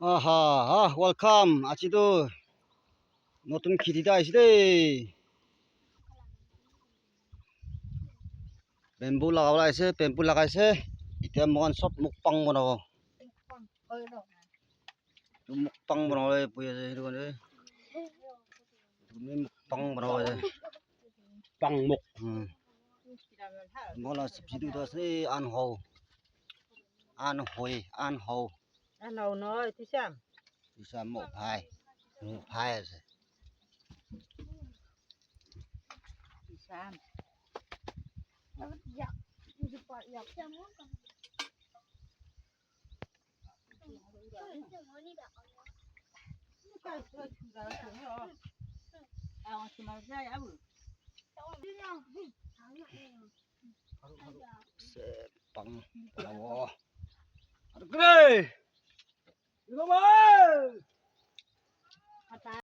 welcome. 아직도 너좀 길이다 이시대. 뱀부 나가라 이세, 뱀부 나가 이세. 이때 뭐한 섭 먹방 뭐라고. 먹방 뭐라고 보여줘 이러거네. 먹방 뭐라고 해. 빵 먹. 뭐라 습지도 세 안호. 안호이, 안호. Ăn hầu nói thì xem. Thì sao mộ phai rồi. Thì xem. Sepang bravo. Aduh, ibu mah.